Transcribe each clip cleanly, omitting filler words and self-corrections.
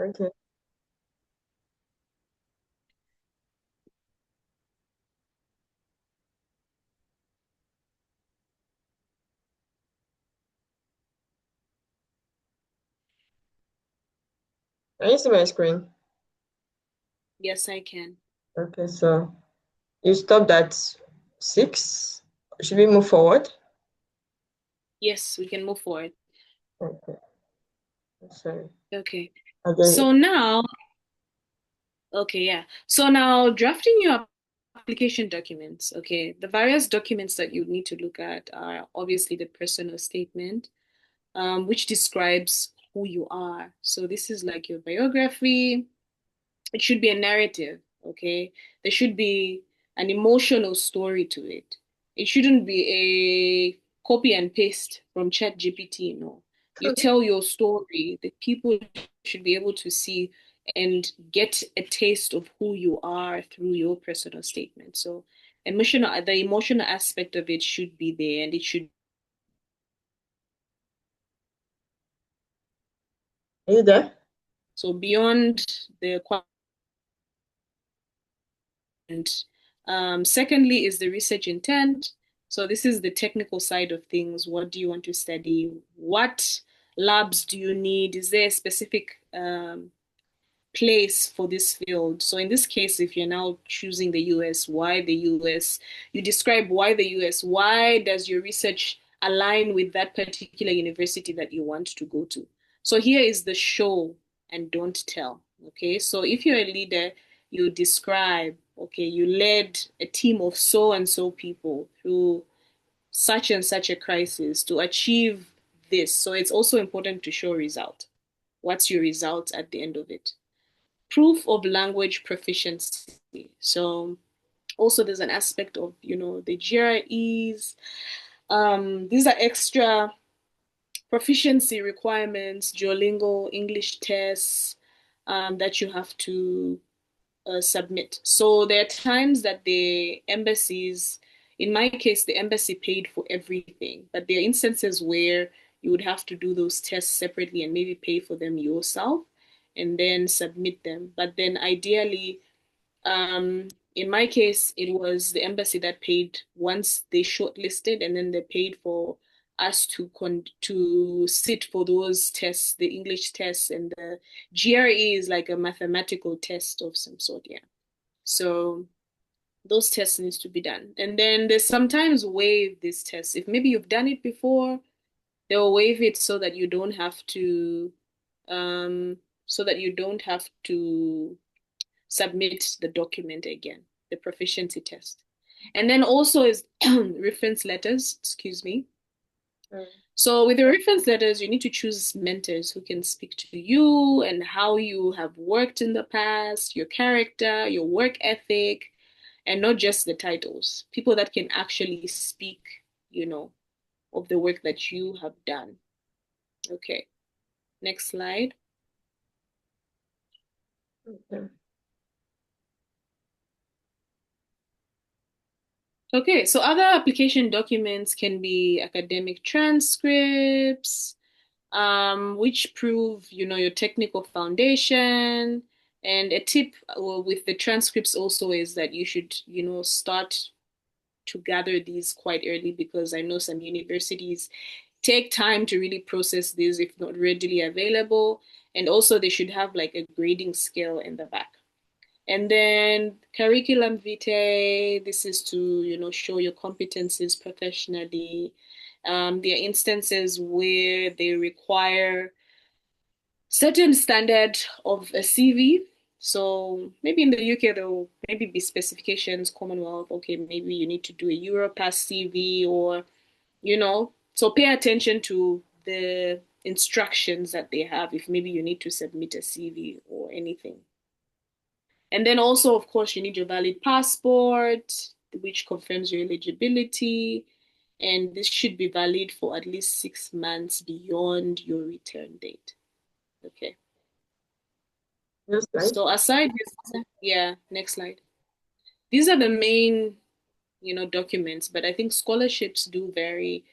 Okay. Can you see my screen? Yes, I can. Okay, so you stopped at 6. Should we move forward? Yes, we can move forward. Okay, sorry. Okay. Again, So now, okay, yeah. So now drafting your application documents, okay. The various documents that you need to look at are obviously the personal statement, which describes who you are. So this is like your biography. It should be a narrative, okay? There should be an emotional story to it. It shouldn't be a copy and paste from ChatGPT, no. You tell your story, the people should be able to see and get a taste of who you are through your personal statement. So the emotional aspect of it should be there and it should are you there? so beyond the and secondly is the research intent. So this is the technical side of things. What do you want to study? What labs do you need? Is there a specific place for this field? So in this case, if you're now choosing the US, why the US? You describe why the US. Why does your research align with that particular university that you want to go to? So here is the show and don't tell. Okay, so if you're a leader, you describe, okay, you led a team of so and so people through such and such a crisis to achieve this. So it's also important to show result. What's your result at the end of it? Proof of language proficiency. So also there's an aspect of, the GREs. These are extra proficiency requirements, Duolingo, English tests that you have to submit. So there are times that the embassies, in my case, the embassy paid for everything, but there are instances where you would have to do those tests separately and maybe pay for them yourself and then submit them. But then ideally, in my case, it was the embassy that paid once they shortlisted, and then they paid for us to sit for those tests, the English tests, and the GRE is like a mathematical test of some sort, yeah. So those tests needs to be done, and then they sometimes waive these tests. If maybe you've done it before, they'll waive it um, so that you don't have to submit the document again, the proficiency test. And then also is reference letters, excuse me. Mm. So with the reference letters, you need to choose mentors who can speak to you and how you have worked in the past, your character, your work ethic, and not just the titles. People that can actually speak, you know, of the work that you have done. Okay, next slide. Okay. Okay, so other application documents can be academic transcripts, which prove, your technical foundation. And a tip with the transcripts also is that you should, start to gather these quite early because I know some universities take time to really process these if not readily available. And also they should have like a grading scale in the back. And then curriculum vitae, this is to, show your competencies professionally. There are instances where they require certain standard of a CV. So maybe in the UK there will maybe be specifications, Commonwealth, okay, maybe you need to do a Europass CV or, so pay attention to the instructions that they have if maybe you need to submit a CV or anything. And then also, of course, you need your valid passport, which confirms your eligibility. And this should be valid for at least 6 months beyond your return date. Okay. Just like. So aside this, yeah, next slide. These are the main, documents, but I think scholarships do vary.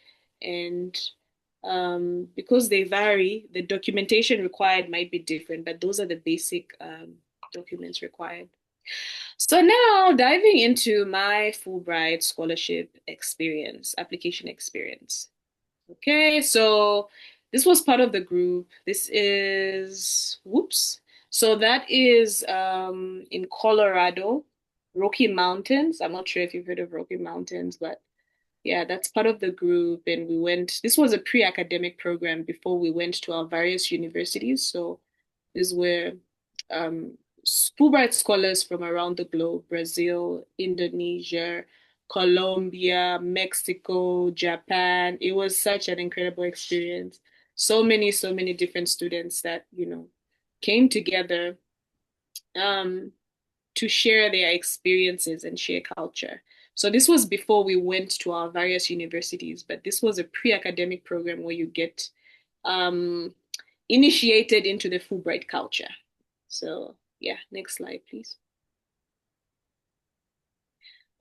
And Because they vary, the documentation required might be different, but those are the basic documents required. So now diving into my Fulbright scholarship experience, application experience. Okay, so this was part of the group. This is, whoops. So that is in Colorado, Rocky Mountains. I'm not sure if you've heard of Rocky Mountains, but yeah, that's part of the group. And we went, this was a pre-academic program before we went to our various universities. So these were um, Fulbright scholars from around the globe, Brazil, Indonesia, Colombia, Mexico, Japan. It was such an incredible experience. So many different students that, came together um, to share their experiences and share culture. So this was before we went to our various universities, but this was a pre-academic program where you get um, initiated into the Fulbright culture. So yeah, next slide, please.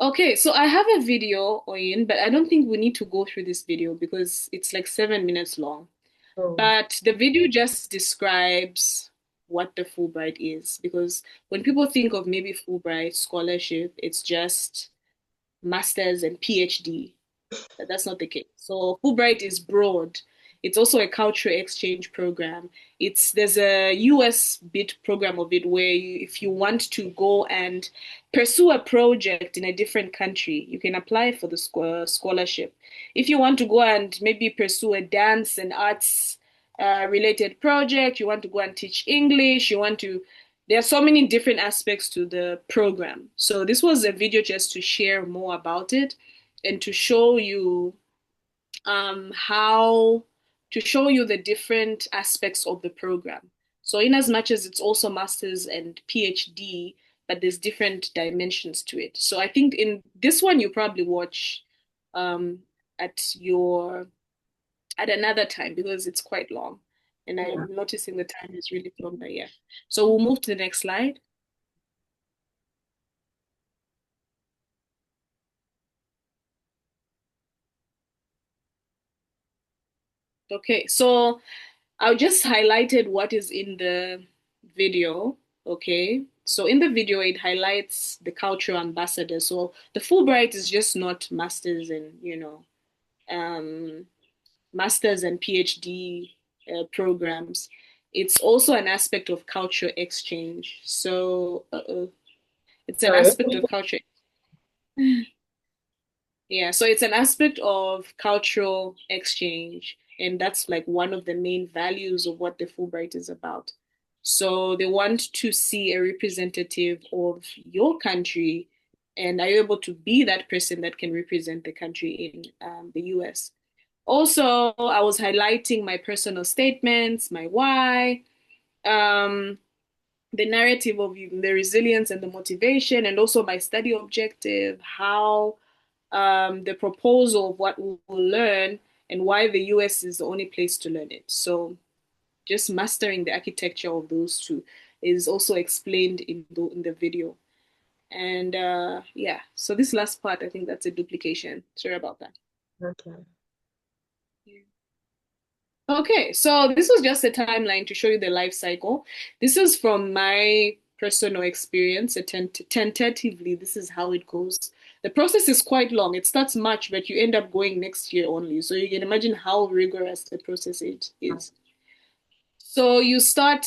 Okay, so I have a video, Oyin, but I don't think we need to go through this video because it's like 7 minutes long. Oh, But the video just describes what the Fulbright is, because when people think of maybe Fulbright scholarship, it's just master's and PhD. But that's not the case. So Fulbright is broad. It's also a cultural exchange program. There's a US bit program of it where if you want to go and pursue a project in a different country, you can apply for the scholarship. If you want to go and maybe pursue a dance and arts related project, you want to go and teach English, there are so many different aspects to the program. So this was a video just to share more about it and to show you how to show you the different aspects of the program. So in as much as it's also master's and PhD, but there's different dimensions to it. So I think in this one you probably watch um, at your at another time because it's quite long. And yeah. I'm noticing the time is really flown by. Yeah. So we'll move to the next slide. Okay, so I just highlighted what is in the video. Okay, so in the video, it highlights the cultural ambassador. So the Fulbright is just not masters and, um, masters and PhD programs. It's also an aspect of culture exchange. So it's an Sorry. aspect of culture. Yeah, so it's an aspect of cultural exchange, and that's like one of the main values of what the Fulbright is about. So they want to see a representative of your country, and are you able to be that person that can represent the country in the US? Also, I was highlighting my personal statements, my why, um, the narrative of the resilience and the motivation, and also my study objective, how the proposal of what we'll learn and why the US is the only place to learn it. So just mastering the architecture of those two is also explained in the video. And yeah, so this last part, I think that's a duplication. Sorry about that. Okay. Okay, so this was just a timeline to show you the life cycle. This is from my personal experience. Tentatively, this is how it goes. The process is quite long. It starts March, but you end up going next year only. So you can imagine how rigorous the process it is. So you start,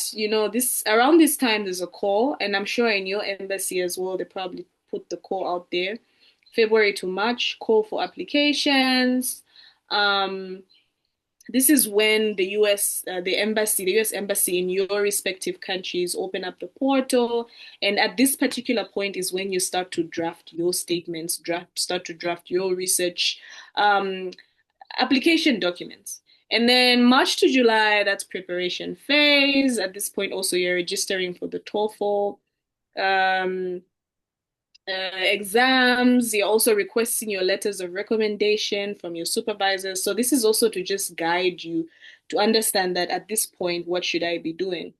this around this time there's a call, and I'm sure in your embassy as well, they probably put the call out there. February to March, call for applications. Um, this is when the US embassy in your respective countries open up the portal. And at this particular point is when you start to draft your statements, start to draft your research um, application documents. And then March to July, that's preparation phase. At this point, also you're registering for the TOEFL. Um, Exams. You're also requesting your letters of recommendation from your supervisors. So this is also to just guide you to understand that at this point, what should I be doing?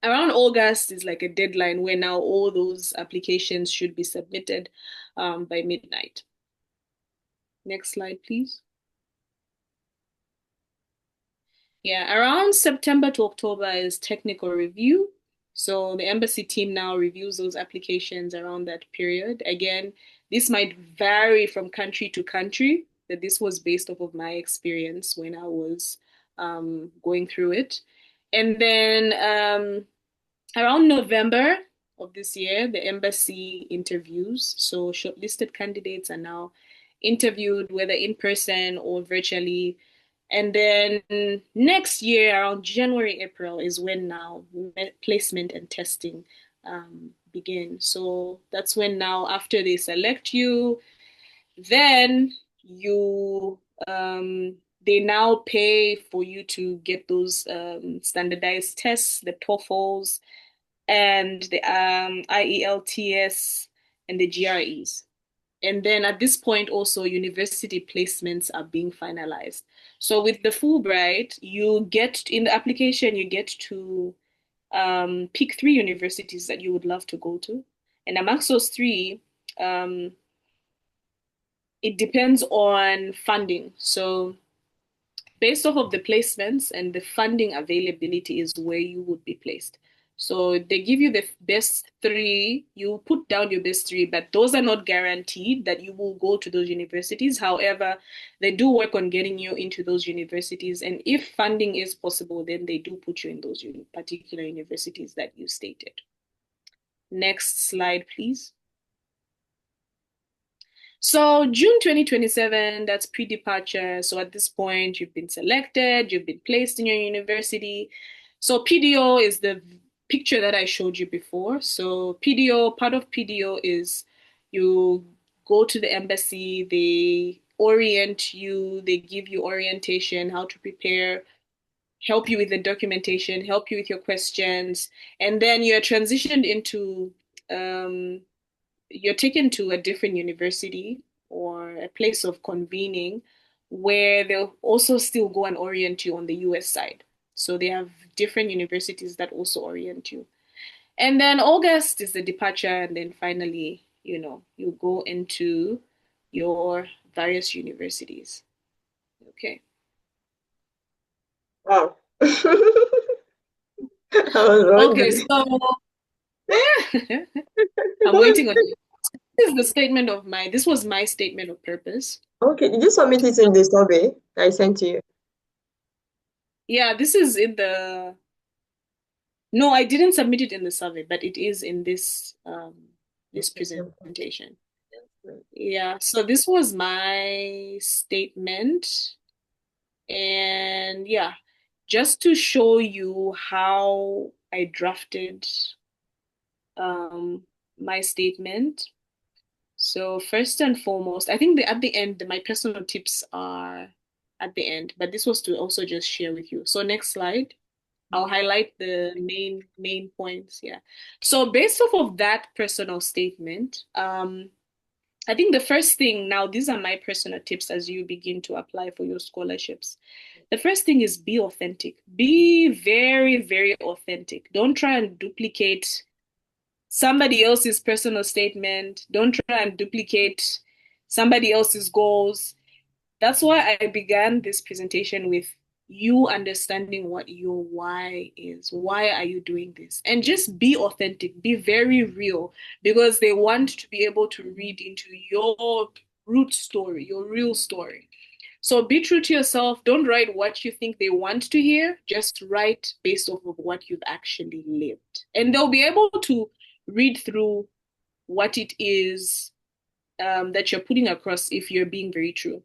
Around August is like a deadline where now all those applications should be submitted by midnight. Next slide, please. Yeah, around September to October is technical review. So the embassy team now reviews those applications around that period. Again, this might vary from country to country, but this was based off of my experience when I was going through it. And then around November of this year, the embassy interviews. So shortlisted candidates are now interviewed, whether in person or virtually. And then next year, around January, April, is when now placement and testing begin. So that's when now, after they select you, then you they now pay for you to get those standardized tests, the TOEFLs and the IELTS and the GREs. And then at this point, also university placements are being finalized. So with the Fulbright, you get in the application, you get to pick three universities that you would love to go to. And amongst those three, um, it depends on funding. So based off of the placements and the funding availability is where you would be placed. So they give you the best three, you put down your best three, but those are not guaranteed that you will go to those universities. However, they do work on getting you into those universities. And if funding is possible, then they do put you in those particular universities that you stated. Next slide, please. So June 2027, that's pre-departure. So at this point, you've been selected, you've been placed in your university. So PDO is the picture that I showed you before. So PDO, part of PDO is you go to the embassy, they orient you, they give you orientation, how to prepare, help you with the documentation, help you with your questions, and then you're transitioned into you're taken to a different university or a place of convening where they'll also still go and orient you on the US side. So they have different universities that also orient you. And then August is the departure, and then finally, you go into your various universities. Okay. Wow. I was Okay, wondering. so I'm waiting on you. This was my statement of purpose. Okay, did you submit it in the survey I sent to you? Yeah, this is in the No, I didn't submit it in the survey, but it is in this presentation. Yeah, so this was my statement, and yeah, just to show you how I drafted um my statement. So first and foremost, I think at the end, my personal tips are at the end, but this was to also just share with you. So next slide. I'll highlight the main points. Yeah. So based off of that personal statement, I think the first thing now, these are my personal tips as you begin to apply for your scholarships. The first thing is be authentic. Be very, very authentic. Don't try and duplicate somebody else's personal statement. Don't try and duplicate somebody else's goals. That's why I began this presentation with you understanding what your why is. Why are you doing this? And just be authentic, be very real, because they want to be able to read into your root story, your real story. So be true to yourself. Don't write what you think they want to hear. Just write based off of what you've actually lived. And they'll be able to read through what it is that you're putting across if you're being very true.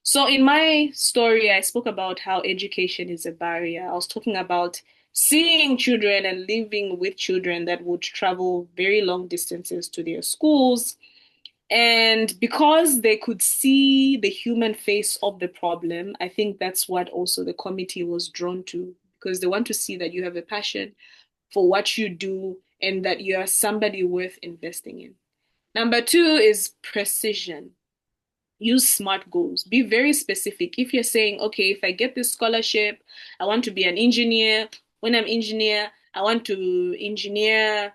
So in my story, I spoke about how education is a barrier. I was talking about seeing children and living with children that would travel very long distances to their schools. And because they could see the human face of the problem, I think that's what also the committee was drawn to, because they want to see that you have a passion for what you do and that you are somebody worth investing in. Number two is precision. Use SMART goals. Be very specific. If you're saying, okay, if I get this scholarship, I want to be an engineer. When I'm engineer, I want to engineer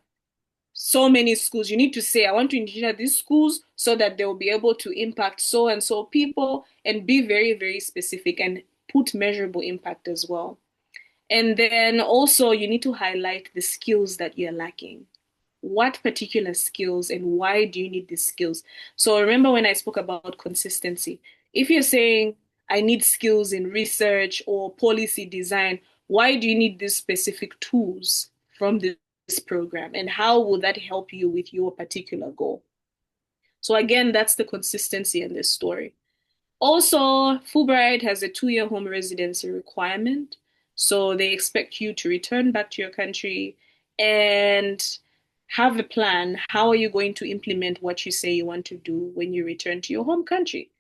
so many schools. You need to say, I want to engineer these schools so that they will be able to impact so and so people, and be very, very specific and put measurable impact as well. And then also you need to highlight the skills that you're lacking. What particular skills and why do you need these skills? So remember when I spoke about consistency. If you're saying I need skills in research or policy design, why do you need these specific tools from this program? And how will that help you with your particular goal? So again, that's the consistency in this story. Also, Fulbright has a 2-year home residency requirement. So they expect you to return back to your country and have a plan. How are you going to implement what you say you want to do when you return to your home country?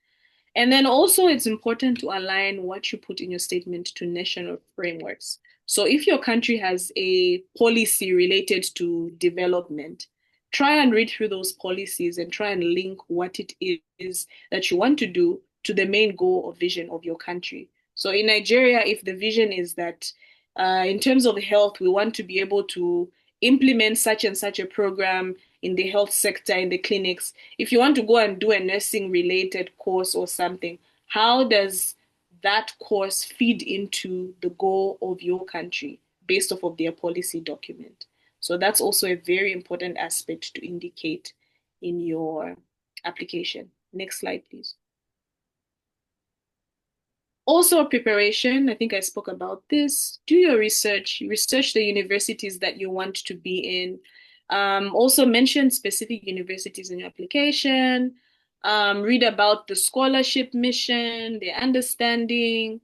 And then also, it's important to align what you put in your statement to national frameworks. So, if your country has a policy related to development, try and read through those policies and try and link what it is that you want to do to the main goal or vision of your country. So, in Nigeria, if the vision is that in terms of health, we want to be able to implement such and such a program in the health sector, in the clinics, if you want to go and do a nursing related course or something, how does that course feed into the goal of your country based off of their policy document? So that's also a very important aspect to indicate in your application. Next slide, please. Also, preparation. I think I spoke about this. Do your research. Research the universities that you want to be in. Also, mention specific universities in your application. Read about the scholarship mission, the understanding,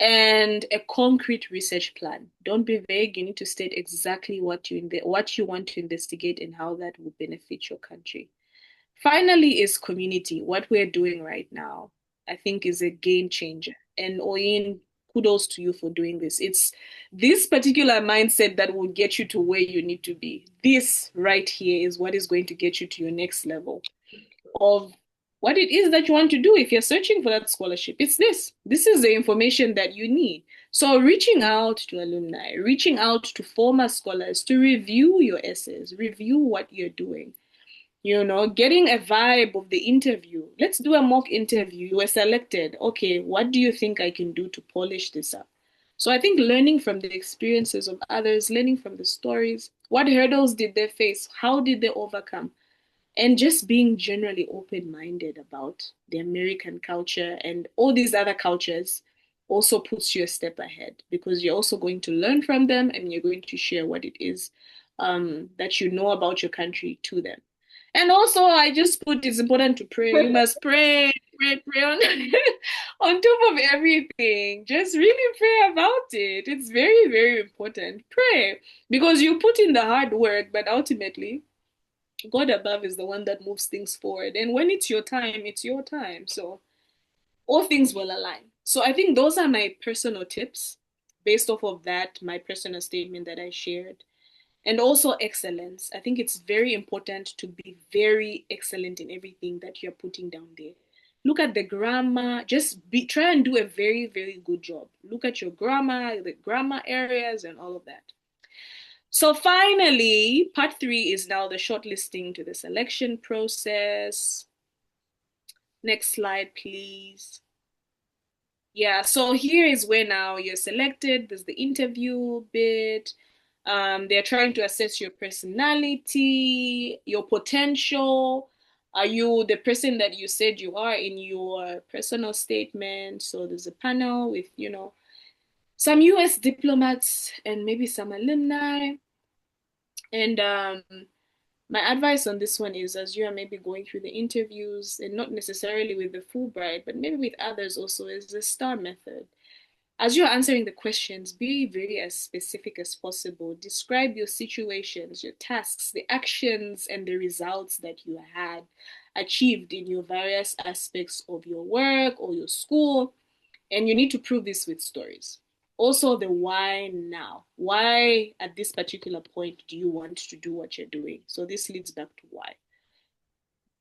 and a concrete research plan. Don't be vague. You need to state exactly what you want to investigate and how that will benefit your country. Finally, is community. What we're doing right now, I think, is a game changer. And Oyin, kudos to you for doing this. It's this particular mindset that will get you to where you need to be. This right here is what is going to get you to your next level of what it is that you want to do if you're searching for that scholarship. It's this. This is the information that you need. So reaching out to alumni, reaching out to former scholars to review your essays, review what you're doing, getting a vibe of the interview. Let's do a mock interview. You were selected. Okay, what do you think I can do to polish this up? So I think learning from the experiences of others, learning from the stories, what hurdles did they face? How did they overcome? And just being generally open-minded about the American culture and all these other cultures also puts you a step ahead because you're also going to learn from them and you're going to share what it is that you know about your country to them. And also, I just put it's important to pray. You must pray, pray, pray on, on top of everything. Just really pray about it. It's very, very important. Pray because you put in the hard work, but ultimately, God above is the one that moves things forward. And when it's your time, it's your time. So all things will align. So I think those are my personal tips based off of that, my personal statement that I shared. And also excellence. I think it's very important to be very excellent in everything that you're putting down there. Look at the grammar, try and do a very, very good job. Look at your grammar, the grammar areas, and all of that. So finally, part 3 is now the shortlisting to the selection process. Next slide, please. Yeah, so here is where now you're selected. There's the interview bit. They're trying to assess your personality, your potential. Are you the person that you said you are in your personal statement? So there's a panel with, some US diplomats and maybe some alumni. And my advice on this one is as you are maybe going through the interviews and not necessarily with the Fulbright, but maybe with others also, is the STAR method. As you're answering the questions, be very as specific as possible. Describe your situations, your tasks, the actions, and the results that you had achieved in your various aspects of your work or your school. And you need to prove this with stories. Also, the why now. Why at this particular point do you want to do what you're doing? So this leads back to why.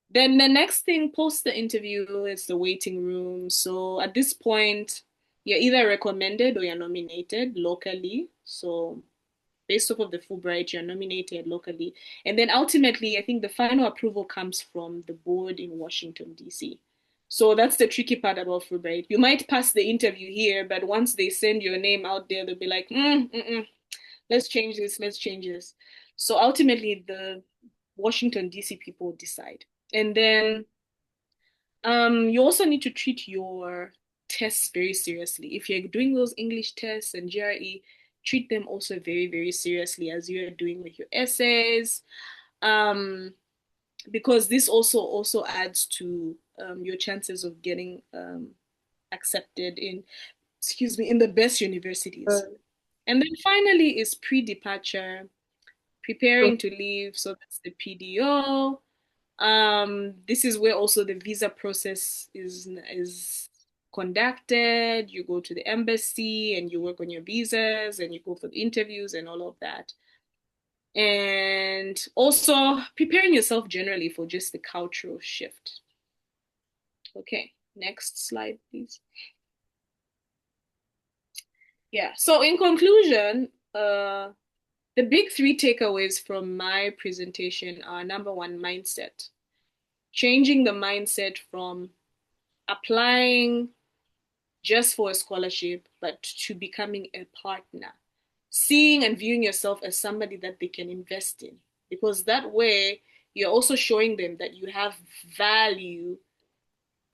Then the next thing post the interview is the waiting room. So at this point, you're either recommended or you're nominated locally. So based off of the Fulbright, you're nominated locally. And then ultimately, I think the final approval comes from the board in Washington, D.C. So that's the tricky part about Fulbright. You might pass the interview here, but once they send your name out there, they'll be like, let's change this, let's change this. So ultimately, the Washington, D.C. people decide. And then you also need to treat your tests very seriously. If you're doing those English tests and GRE, treat them also very, very seriously as you're doing with your essays. Um, because this also adds to your chances of getting accepted in, excuse me, in the best universities. Uh, And then finally is pre-departure, so, preparing to leave. So that's the PDO. This is where also the visa process is conducted. You go to the embassy and you work on your visas and you go for the interviews and all of that. And also preparing yourself generally for just the cultural shift. Okay, next slide, please. Yeah, so in conclusion, the big three takeaways from my presentation are number one, mindset. Changing the mindset from applying just for a scholarship, but to becoming a partner. Seeing and viewing yourself as somebody that they can invest in. Because that way, you're also showing them that you have value.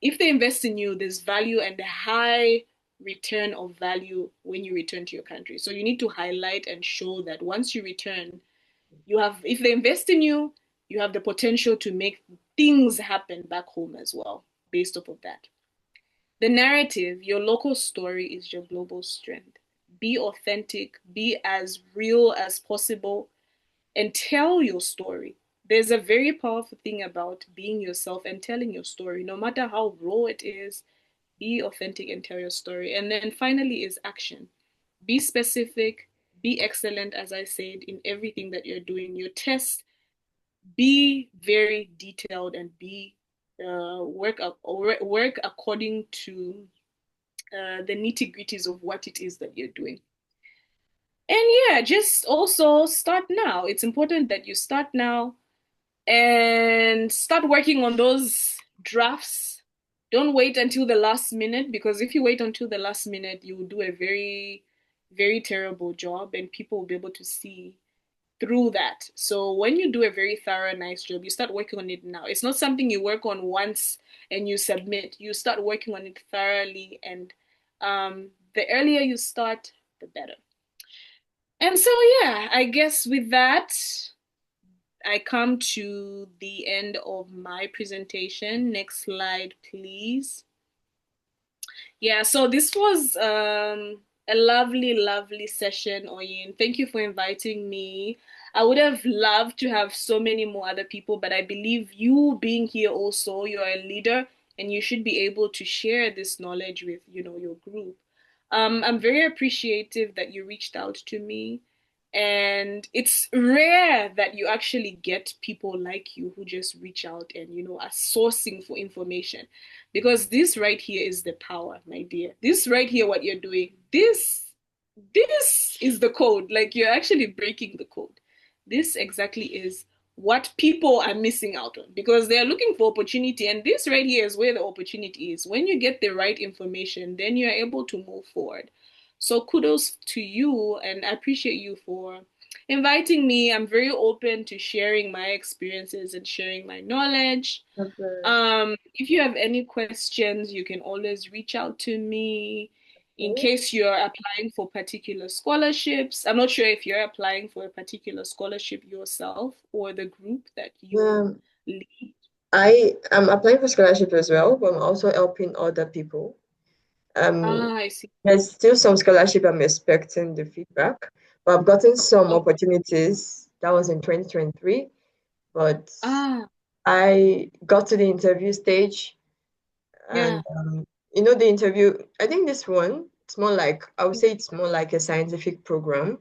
If they invest in you, there's value and a high return of value when you return to your country. So you need to highlight and show that once you return, you have, if they invest in you, you have the potential to make things happen back home as well, based off of that. The narrative, your local story is your global strength. Be authentic, be as real as possible, and tell your story. There's a very powerful thing about being yourself and telling your story, no matter how raw it is. Be authentic and tell your story. And then finally is action. Be specific, be excellent, as I said, in everything that you're doing. Your test, be very detailed and be work according to the nitty gritties of what it is that you're doing. And yeah, just also start now. It's important that you start now and start working on those drafts. Don't wait until the last minute, because if you wait until the last minute, you will do a very, very terrible job and people will be able to see through that. So when you do a very thorough, nice job, you start working on it now. It's not something you work on once and you submit. You start working on it thoroughly, and the earlier you start, the better. And so, yeah, I guess with that, I come to the end of my presentation. Next slide, please. Yeah, so this was a lovely, lovely session, Oyin. Thank you for inviting me. I would have loved to have so many more other people, but I believe you being here also, you're a leader and you should be able to share this knowledge with, your group. I'm very appreciative that you reached out to me. And it's rare that you actually get people like you who just reach out and, are sourcing for information. Because this right here is the power, my dear. This right here, what you're doing, this is the code. Like you're actually breaking the code. This exactly is what people are missing out on because they're looking for opportunity. And this right here is where the opportunity is. When you get the right information, then you're able to move forward. So kudos to you, and I appreciate you for inviting me. I'm very open to sharing my experiences and sharing my knowledge. okay. If you have any questions, you can always reach out to me in Okay. case you're applying for particular scholarships. I'm not sure if you're applying for a particular scholarship yourself or the group that you Um, lead. I am applying for scholarship as well, but I'm also helping other people. Um, Ah, I see. there's still some scholarship I'm expecting the feedback, but I've gotten some Okay. opportunities. That was in 2023, but Ah, I got to the interview stage, and yeah. the interview. I think this one, it's more like I would say it's more like a scientific program.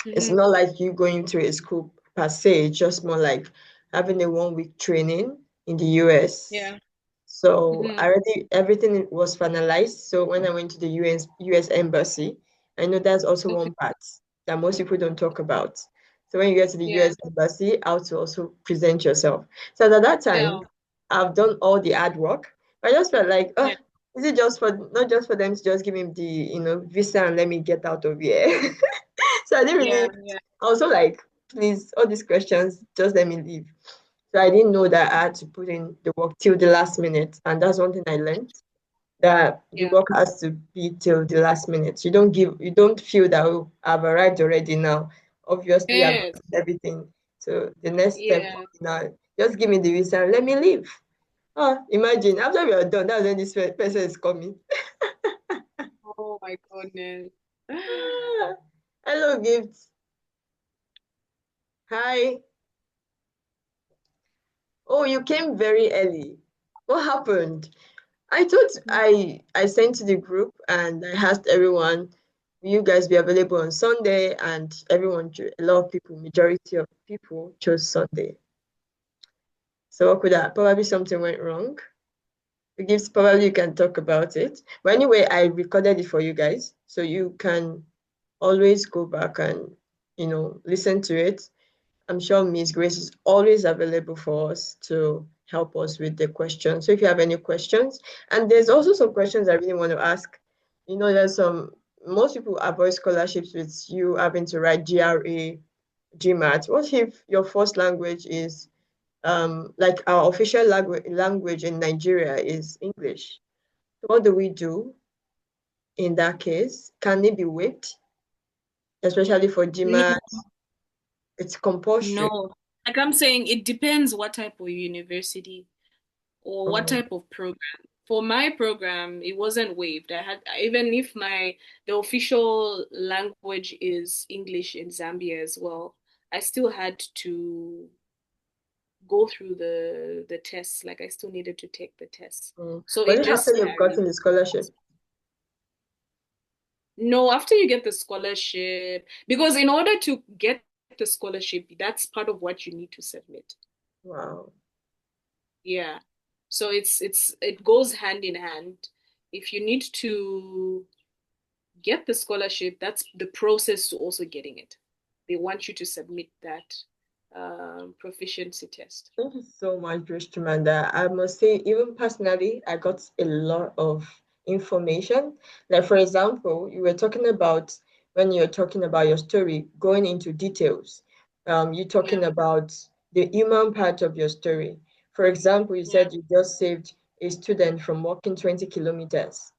It's Mm-hmm. not like you going to a school per se, it's just more like having a 1 week training in the US. Yeah. So Mm-hmm. I already everything was finalized. So when I went to the US Embassy, I know that's also Okay. one part that most people don't talk about. So when you get to the Yeah. US Embassy, how to also present yourself. So at that Yeah. time, I've done all the hard work. I just felt like, Yeah, is it just for not just for them to just give him the visa and let me get out of here? So I didn't really. yeah, yeah, I was so like, please, all these questions, just let me leave. So I didn't know that I had to put in the work till the last minute, and that's one thing I learned, that the yeah. work has to be till the last minute. You don't feel that, oh, I've arrived already now. Obviously, I've Yes, done everything. So the next step yeah. now, just give me the visa and let me leave. Oh, imagine after we are done, that's when this person is coming. Oh my goodness. Ah, hello, gifts. Hi. Oh, you came very early. What happened? I thought I sent to the group and I asked everyone, will you guys be available on Sunday? And a lot of people, majority of people chose Sunday. So what could that? Probably something went wrong. It gives probably you can talk about it. But anyway, I recorded it for you guys, so you can always go back and listen to it. I'm sure Miss Grace is always available for us to help us with the questions. So if you have any questions, and there's also some questions I really want to ask. There's most people avoid scholarships with you having to write GRE, GMAT. What if your first language is like our official language in Nigeria is English? What do we do in that case? Can it be waived, especially for No, GMAT? It's compulsory. no. Like I'm saying, it depends what type of university or what Oh, type of program. For my program, it wasn't waived. I had even if the official language is English in Zambia as well, I still had to go through the tests. Like I still needed to take the tests. So Was it it after just you've varies. gotten the scholarship? No, after you get the scholarship, because in order to get the scholarship, that's part of what you need to submit. Wow. Yeah. So it goes hand in hand. If you need to get the scholarship, that's the process to also getting it. They want you to submit that proficiency test. Thank you so much, Grace Chumanda. I must say, even personally, I got a lot of information. Like, for example, you were talking about when you're talking about your story, going into details. You Yeah, talking about the human part of your story. For example, you yeah, said you just saved a student from walking 20 kilometers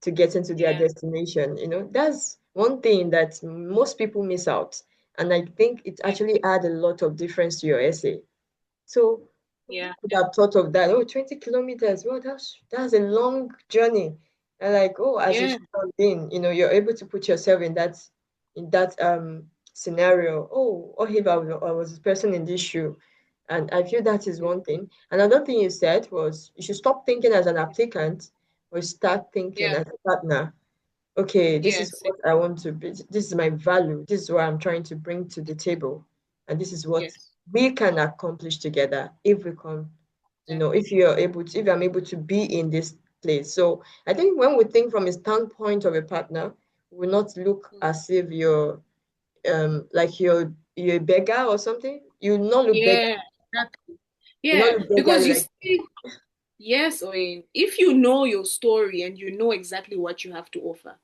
to get into their yeah, destination. That's one thing that most people miss out. And I think it yeah, actually add a lot of difference to your essay. So who yeah, could have thought of that? Oh, 20 kilometers. Well, that's a long journey. And like, oh, as a yeah, human being, you're able to put yourself in that scenario. Oh, or if I was a person in this shoe. And I feel that is yeah, one thing. Another thing you said was you should stop thinking as an applicant or start thinking yeah, as a partner. Okay, this is yes, what I want to be. This is my value. This is what I'm trying to bring to the table. And this is what yes, we can accomplish together if we can, exactly. if I'm able to be in this place. So I think when we think from a standpoint of a partner, we will not look as if you're like you're a beggar or something. You will not look beggar. Yeah, exactly. You will Yeah, not look beggar because you like see, yes, Owen, if you know your story and you know exactly what you have to offer,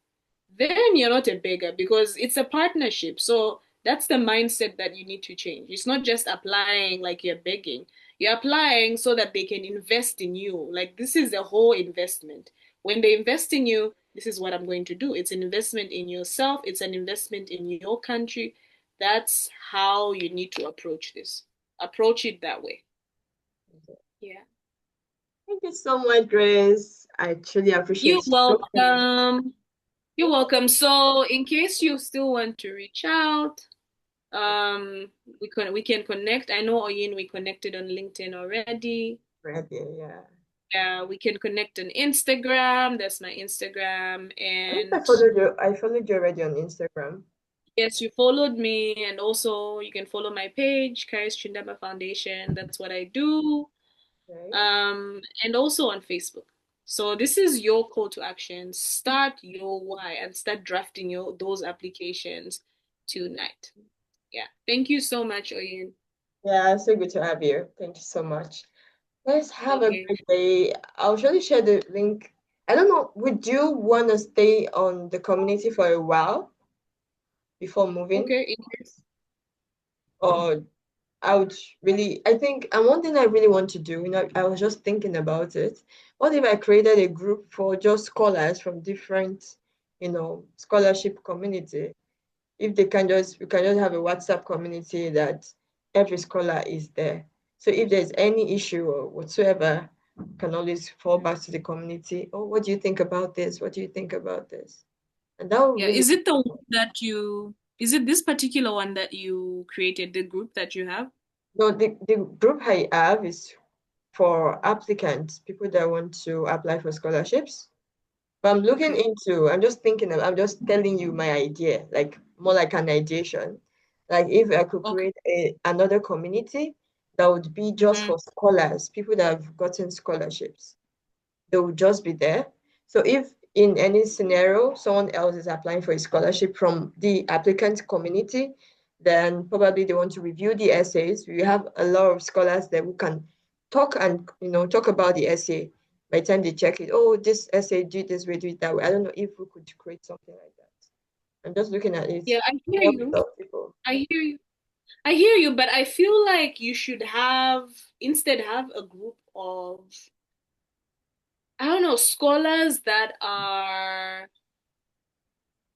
then you're not a beggar because it's a partnership. So that's the mindset that you need to change. It's not just applying like you're begging. You're applying so that they can invest in you. Like this is the whole investment. When they invest in you, this is what I'm going to do. It's an investment in yourself, it's an investment in your country. That's how you need to approach this. Approach it that way. Yeah. thank you so much, Grace. I truly You're appreciate you so much. welcome. You're welcome. So, in case you still want to reach out, we can connect. I know Oyin, we connected on LinkedIn already. Ready, yeah. Yeah, we can connect on Instagram. That's my Instagram. I think I And followed you. I followed you already on Instagram. yes, you followed me, and also you can follow my page, Grace Chundama Foundation. That's what I do. Right? And also on Facebook. So this is your call to action. Start your why and start drafting those applications tonight. Yeah. Thank you so much, Oyin. Yeah, so good to have you. Thank you so much. Let's have a Okay. great day. I'll surely share the link. I don't know, would you want to stay on the community for a while before moving? Okay. Or I would really, I think, and one thing I really want to do, I was just thinking about it. What if I created a group for just scholars from different, scholarship community? If they can just, we can just have a WhatsApp community that every scholar is there. So if there's any issue or whatsoever, you can always fall back to the community. Oh, what do you think about this? What do you think about this? And that would Yeah. really, Is it this particular one that you created, the group that you have? no, the group I have is for applicants, people that want to apply for scholarships. But Okay. I'm just thinking, I'm just telling you my idea, like more like an ideation. Like if I could Okay. create another community that would be just Mm-hmm. for scholars, people that have gotten scholarships, they will just be there. So if in any scenario someone else is applying for a scholarship from the applicant community, then probably they want to review the essays. We have a lot of scholars that who can talk and talk about the essay. By the time they check it, oh, this essay do it this way, do it that way. I don't know if we could create something like that. I'm just looking at it. Yeah, I hear Help you. out people. I hear you. I hear you, but I feel like you should instead have a group of, I don't know, scholars that are,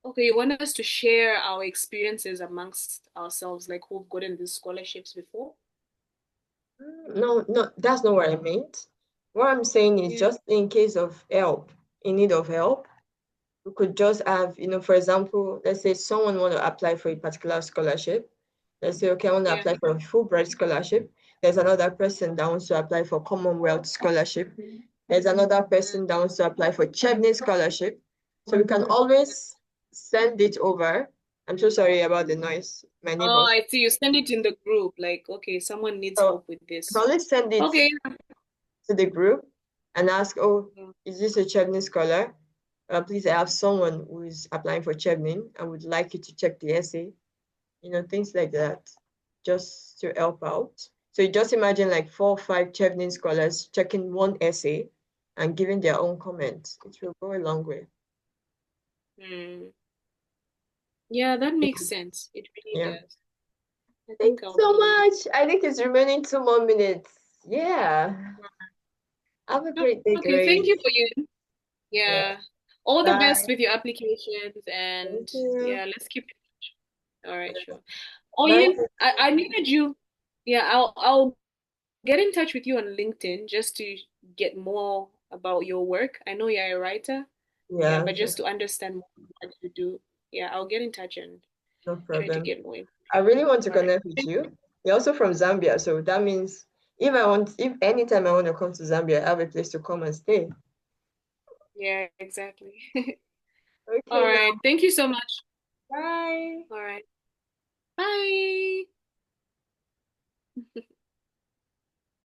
okay, you want us to share our experiences amongst ourselves, like who've gotten these scholarships before? No, no, that's not what I meant. What I'm saying is Yeah, just in case of help, in need of help, we could just have, for example, let's say someone want to apply for a particular scholarship. Let's say, okay, I want to yeah. apply for a Fulbright scholarship. There's another person that wants to apply for Commonwealth scholarship. There's another Mm. person that wants to apply for Chebney scholarship. So we can always send it over. I'm so sorry about the noise, my Oh, neighbors. I see. You send it in the group, like, okay, someone needs So help with we can this. always send it Okay. to the group and ask, oh, is this a Chebney scholar? Please, I have someone who is applying for Chebney. I would like you to check the essay, things like that, just to help out. So you just imagine like 4 or 5 Chebney scholars checking one essay and giving their own comments. It will go a long way. Mm. Yeah, that makes sense. It really Yeah. does. I Thank think you I'll so be. much. I think it's remaining 2 more minutes. Yeah. Have a great day, Okay, thank Grace. you for you. Yeah. Yeah. All the best Bye. with your applications Thank and you. yeah, let's keep it. All right, sure. Oh, Bye. yeah, I needed you. Yeah, I'll get in touch with you on LinkedIn just to get more about your work. I know you're a writer. Yeah, Yeah, but just to understand more what you do. Yeah, I'll get in touch and no try to problem. get more info. I really want to All right. connect with you. You're also from Zambia, so that means if anytime I want to come to Zambia, I have a place to come and stay. Yeah, exactly. All Okay, now, right. Thank you so much. bye. All right.